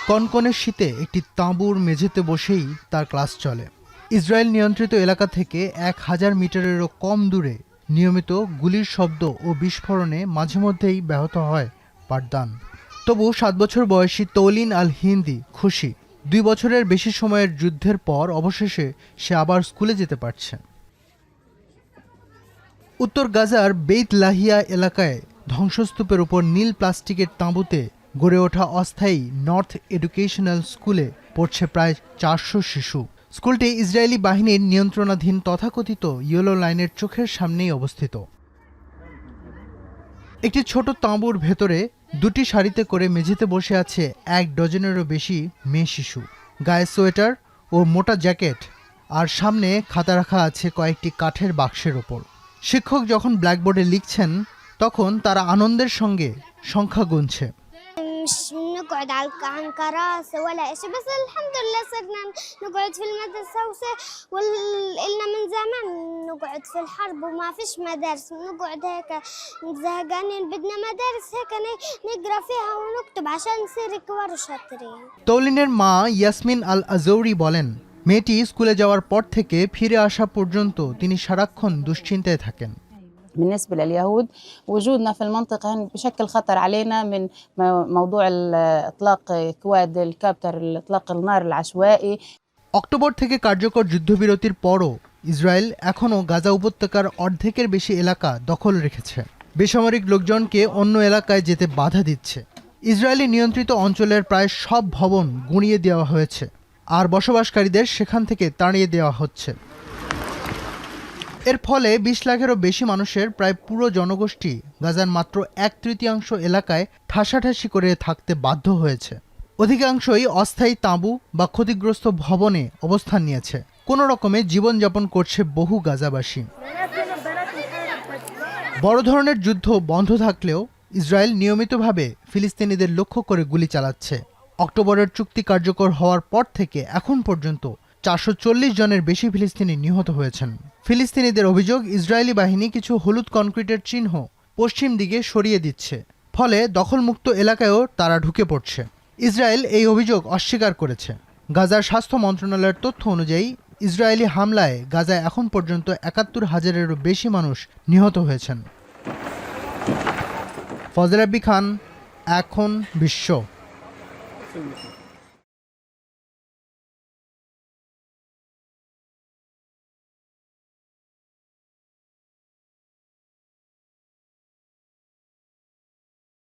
কনকনে শীতে একটি তাঁবুর মেঝেতে বসেই তার ক্লাস চলে। ইসরায়েল নিয়ন্ত্রিত এলাকা থেকে 1000 মিটারেরও কম দূরে নিয়মিত গুলির শব্দ ও বিস্ফোরণে মাঝেমধ্যেই ব্যাহত হয় পাঠদান। তবু 7 বছর বয়সী তৌলিন আল হিন্দি খুশি। 2 বছরের বেশি সময়ের যুদ্ধের পর অবশেষে সে আবার স্কুলে যেতে পারছে। উত্তর গাজার বেইত লাহিয়া এলাকায় ধ্বংসস্তূপের উপর নীল প্লাস্টিকের তাঁবুতে গড়ে ওঠা অস্থায়ী নর্থ এডুকেশনাল স্কুলে পড়ছে প্রায় 400 শিশু। স্কুলটি ইসরায়েলি বাহিনীর নিয়ন্ত্রণাধীন তথাকথিত ইয়েলো লাইনের চোখের সামনেই অবস্থিত। একটি ছোট তাঁবুর ভেতরে 2টি সারিতে করে মেঝেতে বসে আছে 1 ডজনেরও বেশি মেয়ে শিশু। গায়ে সোয়েটার ও মোটা জ্যাকেট, আর সামনে খাতা রাখা আছে কয়েকটি কাঠের বাক্সের ওপর। শিক্ষক যখন ব্ল্যাকবোর্ডে লিখছেন তখন তারা আনন্দের সঙ্গে সংখ্যা গুনছে। مش نقعد عن كراسي ولا إشي، بس الحمد لله صرنا نقعد في المدرسة وإلنا من زمان نقعد في الحرب وما فيش مدارس، نقعد هيك زهقانين بدنا مدارس هيك نقرا فيها ونكتب عشان نصير كبار وشاطرين। তৌলিনের মা ইয়াসমিন আল আজৌরি বলেন, মেয়েটি স্কুলে যাওয়ার পর থেকে ফিরে আসা পর্যন্ত তিনি সারাক্ষণ দুশ্চিন্তায় থাকেন। بالنسبة لليهود وجودنا في المنطقة بشكل خطر علينا من موضوع إطلاق كواد الكابتر إطلاق النار العشوائي। অক্টোবর থেকে কার্যকর যুদ্ধবিরতির পরও ইসরায়েল এখনও গাজা উপত্যকার অর্ধেকের বেশি এলাকা দখল রেখেছে। বেসামরিক লোকজনকে অন্য এলাকায় যেতে বাধা দিচ্ছে। ইসরায়েলি নিয়ন্ত্রিত অঞ্চলের প্রায় সব ভবন গুঁড়িয়ে দেওয়া হয়েছে, আর বসবাসকারীদের সেখান থেকে তাড়িয়ে দেওয়া হচ্ছে। এর ফলে 20 লাখেরও বেশি মানুষের প্রায় পুরো জনগোষ্ঠী গাজার মাত্র 1/3 এলাকায় ঠাসাঠাসি করে থাকতে বাধ্য হয়েছে। অধিকাংশই অস্থায়ী তাঁবু বা ক্ষতিগ্রস্ত ভবনে অবস্থান নিয়েছে। কোনো রকমে জীবনযাপন করছে বহু গাজাবাসী। বড় ধরনের যুদ্ধ বন্ধ থাকলেও ইসরায়েল নিয়মিতভাবে ফিলিস্তিনিদের লক্ষ্য করে গুলি চালাচ্ছে। অক্টোবরের চুক্তি কার্যকর হওয়ার পর থেকে এখন পর্যন্ত 440 জনের বেশি ফিলিস্তিনি নিহত হয়েছেন। ফিলিস্তিনিদের অভিযোগ, ইসরায়েলি বাহিনী কিছু হলুদ কনক্রিটের চিহ্ন পশ্চিম দিকে সরিয়ে দিচ্ছে, ফলে দখলমুক্ত এলাকায়ও তারা ঢুকে পড়ছে। ইসরায়েল এই অভিযোগ অস্বীকার করেছে। গাজার স্বাস্থ্য মন্ত্রণালয়ের তথ্য অনুযায়ী ইসরায়েলি হামলায় গাজায় এখন পর্যন্ত ৭১,০০০-এরও বেশি মানুষ নিহত হয়েছেন। ফজল রাব্বী খান, এখন বিশ্ব।